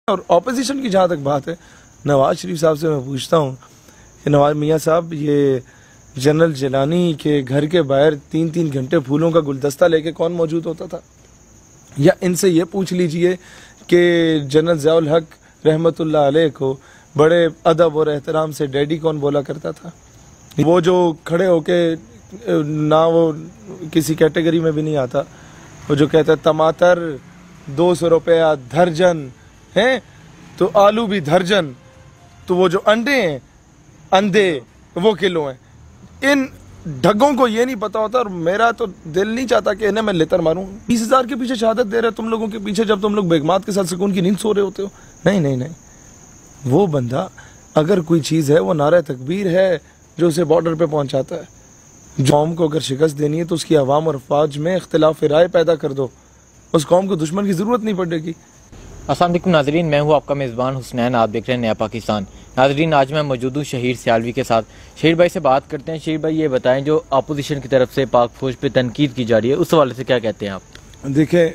और ऑपोजिशन की जहाँ तक बात है, नवाज शरीफ साहब से मैं पूछता हूँ कि नवाज मियाँ साहब, ये जनरल जिलानी के घर के बाहर 3-3 घंटे फूलों का गुलदस्ता लेके कौन मौजूद होता था? या इनसे ये पूछ लीजिए कि जनरल ज़ियाउल हक रहमतुल्लाह अलैह को बड़े अदब और एहतराम से डैडी कौन बोला करता था। वो जो खड़े होके ना वो किसी कैटेगरी में भी नहीं आता, वो जो कहता है टमाटर 200 रुपया दर्जन हैं तो आलू भी दर्जन, तो वो जो अंडे हैं अंधे वो किलो हैं। इन ढग्गों को ये नहीं पता होता, और मेरा तो दिल नहीं चाहता कि इन्हें मैं लेतर मारूं। 20,000 के पीछे शहादत दे रहे तुम लोगों के पीछे, जब तुम लोग बेगमात के साथ सुकून की नींद सो रहे होते हो। नहीं नहीं नहीं, वो बंदा अगर कोई चीज़ है वो नारा तकबीर है जो उसे बॉर्डर पे पहुंचाता है। जो कौम को अगर शिकस्त देनी है तो उसकी अवाम और फौज में इख्तिलाफ राय पैदा कर दो, उस कौम को दुश्मन की ज़रूरत नहीं पड़ेगी। अस्सलाम वालेकुम नाज़रीन, मैं हूँ आपका मेज़बान हुसनैन, आप देख रहे हैं नया पाकिस्तान। नाज़रीन, आज मैं मौजूद हूँ शहीर सियालवी के साथ। शहीर भाई से बात करते हैं। शहीर भाई, ये बताएं, जो अपोजिशन की तरफ से पाक फौज पे तनकीद की जा रही है, उस हवाले से क्या कहते हैं आप? देखें,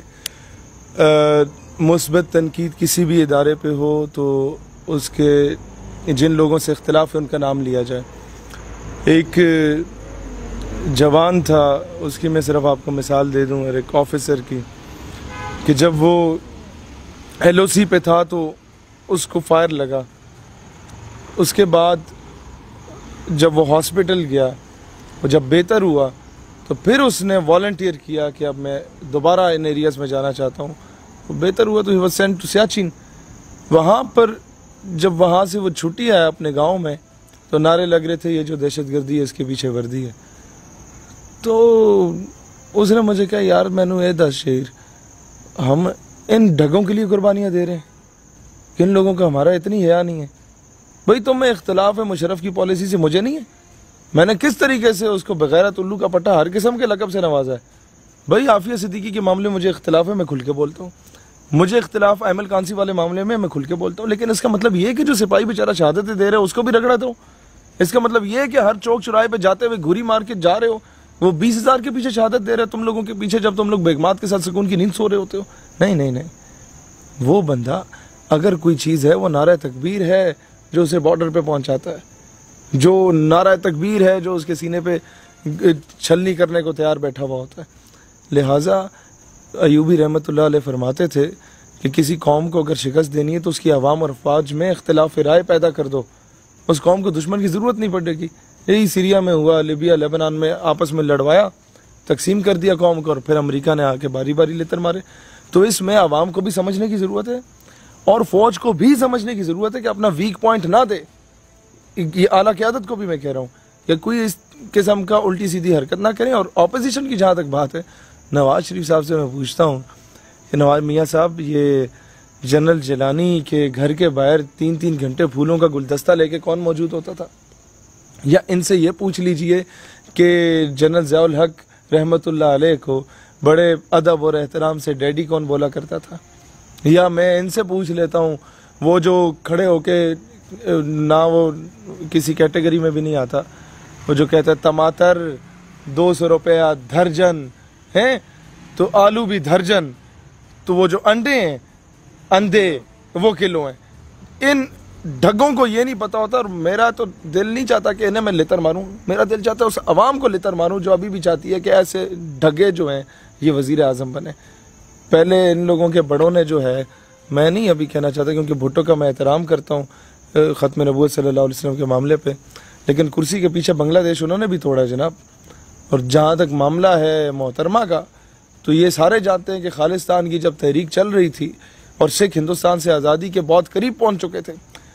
मुस्बत तनकीद किसी भी इदारे पे हो तो उसके जिन लोगों से इख्तिलाफ है उनका नाम लिया जाए। एक जवान था, उसकी मैं सिर्फ आपको मिसाल दे दूँ, एक ऑफिसर की, कि जब वो LOC पे था तो उसको फायर लगा। उसके बाद जब वो हॉस्पिटल गया, वो जब बेहतर हुआ तो फिर उसने वॉलंटियर किया कि अब मैं दोबारा इन एरियाज़ में जाना चाहता हूँ। वो बेहतर हुआ तो he was sent to Siachen. वहाँ पर जब वहाँ से वो छुट्टी आया अपने गांव में तो नारे लग रहे थे, ये जो दहशतगर्दी है इसके पीछे वर्दी है। तो उसने मुझे कहा, यार मैनू ये दस शेर, हम इन ढगों के लिए कुर्बानियाँ दे रहे हैं, किन लोगों का हमारा इतनी हया नहीं है। भाई तुम में इख्तलाफ है मुशर्रफ की पॉलिसी से, मुझे नहीं है। मैंने किस तरीके से उसको बगैरत उल्लू का पट्टा हर किस्म के लकब से नवाजा है। भाई आफिया सिद्दीकी के मामले में मुझे इख्तलाफ है, मैं खुल के बोलता हूँ। मुझे इख्तलाफ अहमल कांसी वाले मामले में मैं खुल के बोलता हूँ। लेकिन इसका मतलब ये है कि जो सिपाही बेचारा शहादतें दे रहे हो उसको भी रगड़ा दो। इसका मतलब ये है कि हर चौक चौराहे पे जाते हुए घुरी मार के जा रहे हो, वो 20,000 के पीछे शहादत दे रहे हो तुम लोगों के पीछे, जब तुम लोग बेगमात के साथ सुकून की नींद सो रहे होते हो। नहीं नहीं नहीं, वो बंदा अगर कोई चीज़ है वो नारा तकबीर है जो उसे बॉर्डर पे पहुंचाता है, जो नारा तकबीर है जो उसके सीने पे छलनी करने को तैयार बैठा हुआ होता है। लिहाजा अयूबी रहमतुल्लाह अलैह फरमाते थे कि किसी कौम को अगर शिकस्त देनी है तो उसकी अवाम और फौज में इख्तिलाफ राय पैदा कर दो, उस कौम को दुश्मन की ज़रूरत नहीं पड़ेगी। यही सीरिया में हुआ, लिबिया लेबनान में आपस में लड़वाया, तकसीम कर दिया कौम को, और फिर अमेरिका ने आके बारी बारी लेतर मारे। तो इसमें आवाम को भी समझने की ज़रूरत है और फौज को भी समझने की ज़रूरत है कि अपना वीक पॉइंट ना दे। ये आला क़यादत को भी मैं कह रहा हूँ कि कोई इस किस्म का उल्टी सीधी हरकत ना करें। और ऑपोजिशन की जहाँ तक बात है, नवाज शरीफ साहब से मैं पूछता हूँ कि नवाज मियाँ साहब, ये जनरल जिलानी के घर के बाहर 3-3 घंटे फूलों का गुलदस्ता लेके कौन मौजूद होता था? या इनसे ये पूछ लीजिए कि जनरल ज़ियाउल हक रहमतुल्लाह अलैह को बड़े अदब और एहतराम से डैडी कौन बोला करता था। या मैं इनसे पूछ लेता हूँ, वो जो खड़े होके ना वो किसी कैटेगरी में भी नहीं आता, वो जो कहता है टमाटर 200 रुपया दर्जन हैं तो आलू भी दर्जन, तो वो जो अंडे हैं अंधे वो किलो हैं। इन ढग्गों को ये नहीं पता होता, और मेरा तो दिल नहीं चाहता कि इन्हें मैं लेतर मारूं। मेरा दिल चाहता है उस अवाम को लेतर मारूं जो अभी भी चाहती है कि ऐसे ढगे जो हैं ये वज़ीर आज़म बने। पहले इन लोगों के बड़ों ने जो है, मैं नहीं अभी कहना चाहता क्योंकि भुट्टो का मैं एहतराम करता हूँ ख़त्म नबूवत सल्लल्लाहु अलैहि वसल्लम के मामले पे, लेकिन कुर्सी के पीछे बांग्लादेश उन्होंने भी तोड़ा जनाब। और जहाँ तक मामला है मोहतरमा का, तो ये सारे जानते हैं कि खालिस्तान की जब तहरीक चल रही थी और सिख हिंदुस्तान से आज़ादी के बहुत करीब पहुँच चुके थे,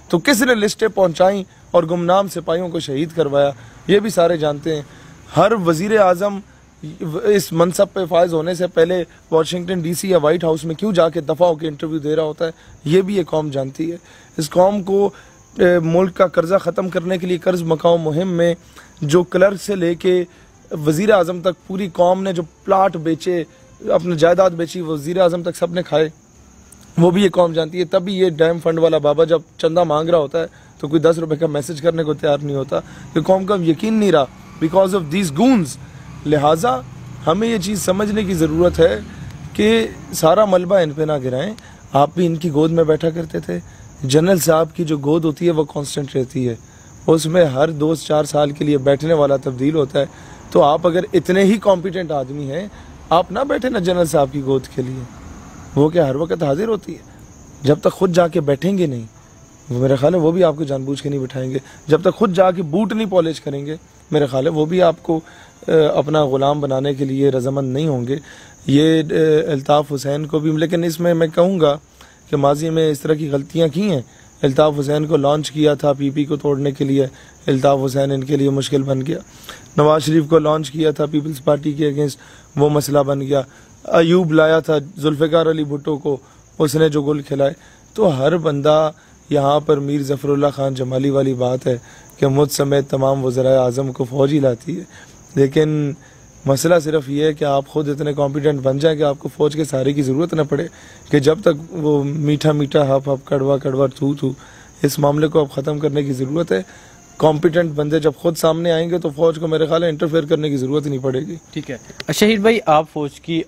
तो किसने लिस्टें पहुँचाई और गुमनाम सिपाहियों को शहीद करवाया, ये भी सारे जानते हैं। हर वज़ीर आज़म इस मनसब पे फायज होने से पहले वाशिंगटन DC या वाइट हाउस में क्यों जाके दफ़ा होकर इंटरव्यू दे रहा होता है, ये भी ये कौम जानती है। इस कौम को मुल्क का कर्जा ख़त्म करने के लिए कर्ज मकाओ मुहिम में जो क्लर्क से लेके वज़ीर आज़म तक पूरी कौम ने जो प्लाट बेचे, अपनी जायदाद बेची, वज़ीर आज़म तक सब ने खाए, वो भी ये कौम जानती है। तभी ये डैम फंड वाला बाबा जब चंदा मांग रहा होता है तो कोई 10 रुपए का मैसेज करने को तैयार नहीं होता, कि कौम का यकीन नहीं रहा बिकॉज ऑफ दीज गून्स। लिहाजा हमें ये चीज़ समझने की ज़रूरत है कि सारा मलबा इन पे ना गिराएं आप भी इनकी गोद में बैठा करते थे। जनरल साहब की जो गोद होती है वो कांस्टेंट रहती है, उसमें हर 2-4 साल के लिए बैठने वाला तब्दील होता है। तो आप अगर इतने ही कॉम्पिटेंट आदमी हैं, आप ना बैठे ना जनरल साहब की गोद के लिए। वो क्या हर वक्त हाजिर होती है? जब तक खुद जाके बैठेंगे नहीं, मेरा ख्याल है वो भी आपको जानबूझ के नहीं बिठाएंगे। जब तक खुद जाके बूट नहीं पॉलिश करेंगे, मेरा ख्याल है वो भी आपको अपना ग़ुलाम बनाने के लिए रजामंद नहीं होंगे। ये अल्ताफ़ हुसैन को भी, लेकिन इसमें मैं कहूँगा कि माजी में इस तरह की गलतियाँ की हैं। अल्ताफ़ हुसैन को लॉन्च किया था पीपी को तोड़ने के लिए, अल्ताफ़ हुसैन इनके लिए मुश्किल बन गया। नवाज शरीफ को लॉन्च किया था पीपल्स पार्टी के अगेंस्ट, वो मसला बन गया। अयूब लाया था जुल्फ़िकार अली भुट्टो को, उसने जो गुल खिलाए। तो हर बंदा यहाँ पर मीर ज़फ़रुल्लाह ख़ान जमाली वाली बात है कि मुझ समेत तमाम वज़राए आज़म को फ़ौज ही लाती है। लेकिन मसला सिर्फ ये है कि आप ख़ुद इतने कॉम्पिटेंट बन जाएं कि आपको फ़ौज के सहारे की ज़रूरत न पड़े, कि जब तक वो मीठा मीठा हप हप कड़वा कड़वा थू थू, इस मामले को अब ख़त्म करने की ज़रूरत है। कॉम्पिटेंट बंदे जब खुद सामने आएंगे तो फ़ौज को मेरे ख्याल है इंटरफेयर करने की ज़रूरत ही नहीं पड़ेगी। ठीक है शहीद भाई, आप फ़ौज की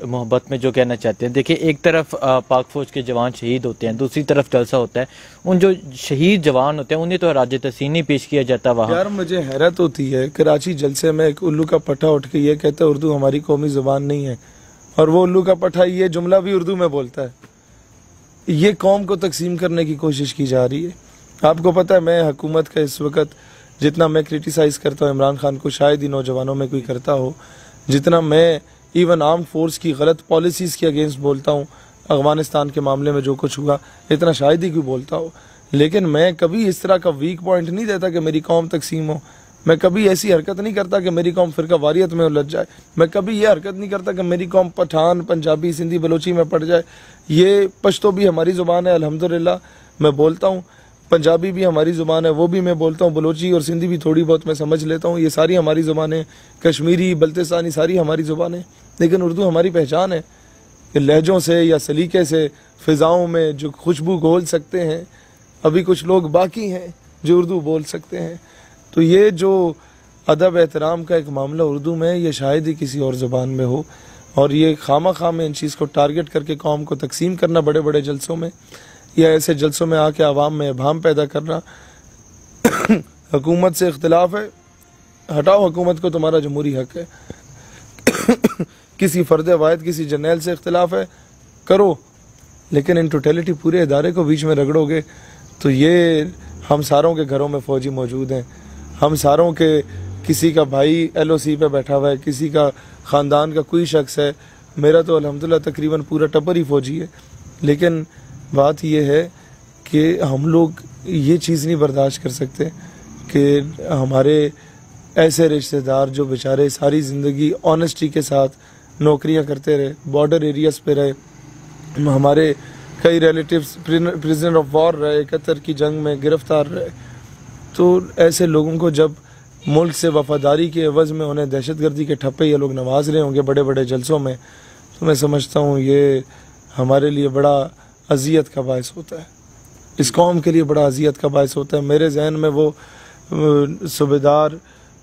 मोहब्बत में जो कहना चाहते हैं, देखिए एक तरफ पाक फौज के जवान शहीद होते हैं, दूसरी तरफ जलसा होता है। उन जो शहीद जवान होते हैं उन्हें तो राज तहसीन नहीं पेश किया जाता वहाँ। यार मुझे हैरत होती है, कराची जलसे में एक उल्लू का पट्टा उठ के ये कहता है उर्दू हमारी कौमी ज़ुबान नहीं है, और वो उल्लू का पट्टा ये जुमला भी उर्दू में बोलता है। ये कौम को तकसीम करने की कोशिश की जा रही है। आपको पता है मैं हुकूमत का इस वक्त जितना मैं क्रिटिसाइज़ करता हूँ इमरान खान को, शायद ही नौजवानों में कोई करता हो, जितना मैं इवन आर्म फोर्स की गलत पॉलिसीज़ के अगेंस्ट बोलता हूँ, अफगानिस्तान के मामले में जो कुछ हुआ, इतना शायद ही कोई बोलता हो। लेकिन मैं कभी इस तरह का वीक पॉइंट नहीं देता कि मेरी कौम तकसीम हो। मैं कभी ऐसी हरकत नहीं करता कि मेरी कौम फ़िरका वारियत में उलझ जाए। मैं कभी ये हरकत नहीं करता कि मेरी कौम पठान, पंजाबी, सिंधी, बलोची में पड़ जाए। ये पश्तो भी हमारी ज़ुबान है, अल्हम्दुलिल्लाह मैं बोलता हूँ। पंजाबी भी हमारी ज़ुबान है, वो भी मैं बोलता हूँ। बलोची और सिंधी भी थोड़ी बहुत मैं समझ लेता हूँ, ये सारी हमारी ज़ुबानें। कश्मीरी, बल्तिस्तानी सारी हमारी ज़ुबानें। लेकिन उर्दू हमारी पहचान है कि लहजों से या सलीके से फ़िज़ाओं में जो खुशबू घोल सकते हैं, अभी कुछ लोग बाकी हैं जो उर्दू बोल सकते हैं। तो ये जो अदब एहतराम का एक मामला उर्दू में, ये शायद ही किसी और ज़ुबान में हो। और ये खामा में इन चीज़ को टारगेट करके कौम को तकसीम करना बड़े बड़े जलसों में, या ऐसे जलसों में आके आवाम में इबाम पैदा करना। हुकूमत से इख्तिलाफ है, हटाओ हुकूमत को, तुम्हारा जमहूरी हक है। किसी फ़र्द वाहिद, किसी जर्नैल से इख्तिलाफ है, करो, लेकिन इन टोटलिटी पूरे इदारे को बीच में रगड़ोगे तो ये हम सारों के घरों में फ़ौजी मौजूद हैं। हम सारों के किसी का भाई LOC पे बैठा हुआ है, किसी का ख़ानदान का कोई शख्स है। मेरा तो अल्हम्दुलिल्लाह तकरीबन पूरा टब्बर ही फ़ौजी है। लेकिन बात यह है कि हम लोग ये चीज़ नहीं बर्दाश्त कर सकते कि हमारे ऐसे रिश्तेदार जो बेचारे सारी ज़िंदगी ऑनेस्टी के साथ नौकरियां करते रहे, बॉर्डर एरियाज़ पे रहे, हमारे कई रिलेटिव्स प्रिजनर ऑफ वॉर रहे, 71 की जंग में गिरफ्तार रहे। तो ऐसे लोगों को जब मुल्क से वफादारी के एवज़ में उन्हें दहशतगर्दी के ठप्पे ये लोग नवाज रहे होंगे बड़े बड़े जलसों में, तो मैं समझता हूँ ये हमारे लिए बड़ा अजियत का बायस होता है, इस कौम के लिए बड़ा अजियत का बायस होता है। मेरे जहन में वो सूबेदार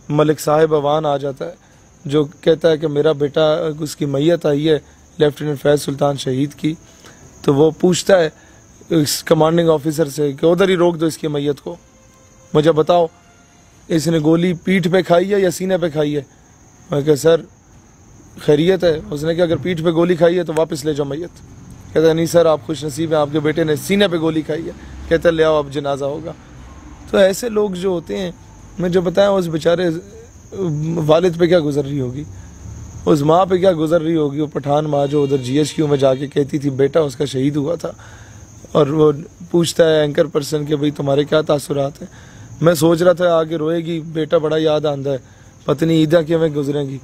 मलिक साहिब अवान आ जाता है जो कहता है कि मेरा बेटा, उसकी मैयत आई है लेफ्टिनेंट फैज़ सुल्तान शहीद की, तो वो पूछता है इस कमांडिंग ऑफिसर से कि उधर ही रोक दो इसकी मैयत को, मुझे बताओ इसने गोली पीठ पे खाई है या सीने पे खाई है। मैं कहा सर खैरियत है। उसने कहा अगर पीठ पे गोली खाई है तो वापस ले जाओ मैयत। कहता है नहीं सर आप खुश नसीब हैं, आपके बेटे ने सीने पे गोली खाई है। कहता है ले आओ अब जनाजा होगा। तो ऐसे लोग जो होते हैं, मैं जो बताया उस बेचारे वालिद पे क्या गुजर रही होगी, उस माँ पे क्या गुजर रही होगी, वो पठान माँ जो उधर GHQ में जाके कहती थी बेटा उसका शहीद हुआ था, और वो पूछता है एंकर पर्सन कि भाई तुम्हारे क्या तासुरात हैं। मैं सोच रहा था आगे रोएगी, बेटा बड़ा याद आंदा है, पत्नी ईदा किवें गुजरेंगी,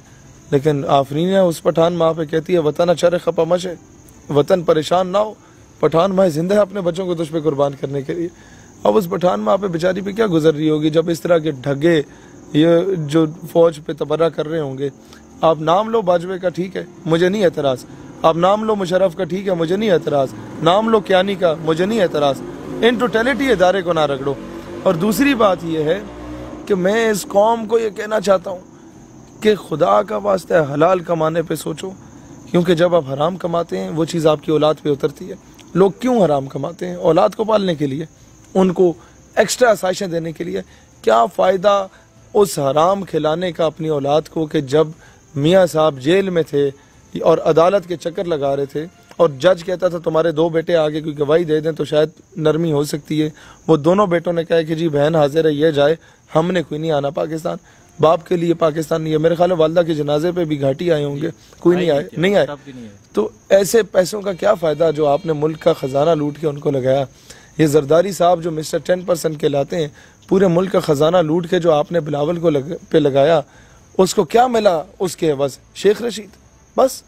लेकिन आफरीन है उस पठान माँ पे कहती है वतन अचर खपा मशे, वतन परेशान ना हो, पठान माँ जिंदा है अपने बच्चों को तुझ पे कुर्बान करने के लिए। अब उस पठान माँ पे बेचारी पे क्या गुजर रही होगी जब इस तरह के ढगे ये जो फौज पे तबर्रा कर रहे होंगे। आप नाम लो बाजवे का, ठीक है मुझे नहीं एतराज़, आप नाम लो मुशर्रफ का, ठीक है मुझे नहीं एतराज़, नाम लो क्यानी का, मुझे नहीं एतराज़। इन टोटलिटी इदारे को ना रगड़ो। और दूसरी बात यह है कि मैं इस कौम को ये कहना चाहता हूँ कि खुदा का वास्ता हलाल कमाने पे सोचो, क्योंकि जब आप हराम कमाते हैं वो चीज़ आपकी औलाद पे उतरती है। लोग क्यों हराम कमाते हैं? औलाद को पालने के लिए, उनको एक्स्ट्रा आसाइशें देने के लिए। क्या फ़ायदा उस हराम खिलाने का अपनी औलाद को कि जब मियाँ साहब जेल में थे और अदालत के चक्कर लगा रहे थे और जज कहता था तुम्हारे 2 बेटे आगे कोई गवाही दे दें तो शायद नरमी हो सकती है, वो दोनों बेटों ने कहा कि जी बहन हाजिर है, ये जाए, हमने कोई नहीं आना पाकिस्तान। बाप के लिए पाकिस्तान नहीं है। मेरे ख्याल है वालदा के जनाजे पे भी घाटी आए होंगे, कोई नहीं आए। तो ऐसे पैसों का क्या फ़ायदा जो आपने मुल्क का ख़जाना लूट के उनको लगाया। ये जरदारी साहब जो मिस्टर 10% के लाते हैं, पूरे मुल्क का ख़जाना लूट के जो आपने बिलावल को पे लगाया, उसको क्या मिला उसके एवज़? शेख रशीद। बस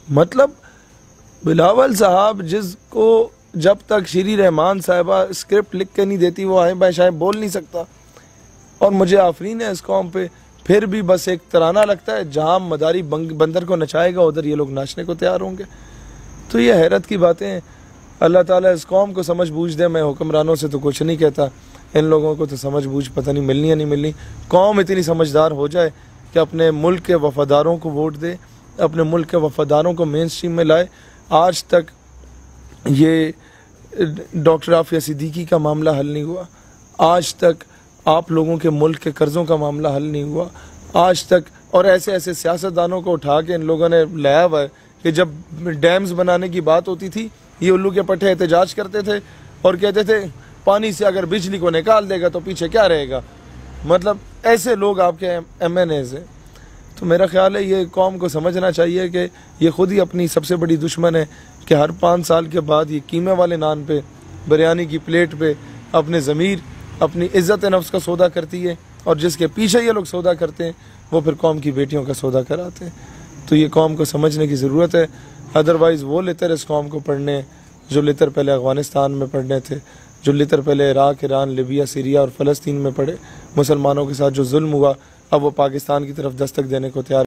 मतलब बिलावल साहब जिसको जब तक श्री रहमान साहिबा स्क्रिप्ट लिख के नहीं देती वो आए बाएं शायद बोल नहीं सकता। और मुझे आफरीन है इस कौम पे, फिर भी बस एक तराना लगता है, जहाँ मदारी बंदर को नचाएगा उधर ये लोग नाचने को तैयार होंगे। तो ये हैरत की बातें हैं। अल्लाह ताला इस कौम को समझ बूझ दे। मैं हुक्मरानों से तो कुछ नहीं कहता, इन लोगों को तो समझ बूझ पता नहीं मिलनी या नहीं मिलनी। कौम इतनी समझदार हो जाए कि अपने मुल्क के वफादारों को वोट दे, अपने मुल्क के वफादारों को मेन स्ट्रीम में लाए। आज तक ये डॉक्टर आफिया सिद्दीकी का मामला हल नहीं हुआ, आज तक आप लोगों के मुल्क के कर्ज़ों का मामला हल नहीं हुआ, आज तक। और ऐसे ऐसे सियासतदानों को उठा के इन लोगों ने लाया हुआ है कि जब डैम्स बनाने की बात होती थी ये उल्लू के पट्टे एहतजाज करते थे और कहते थे पानी से अगर बिजली को निकाल देगा तो पीछे क्या रहेगा। मतलब ऐसे लोग आपके MNAs हैं। तो मेरा ख्याल है ये कौम को समझना चाहिए कि ये खुद ही अपनी सबसे बड़ी दुश्मन है कि हर 5 साल के बाद ये कीमे वाले नान पे, बिरयानी की प्लेट पे अपने ज़मीर, अपनी इज़्ज़त नफ्स का सौदा करती है, और जिसके पीछे ये लोग सौदा करते हैं वो फिर कौम की बेटियों का सौदा कराते हैं। तो ये कौम को समझने की ज़रूरत है। अदरवाइज़ वो लितर इस कौम को पढ़ने जो लितर पहले अफ़गानिस्तान में पढ़ने थे, जो लितर पहले इराक़, ईरान, लिबिया, सीरिया और फ़लस्तीन में पढ़े, मुसलमानों के साथ जो जुल्म हुआ, अब वो पाकिस्तान की तरफ दस्तक देने को तैयार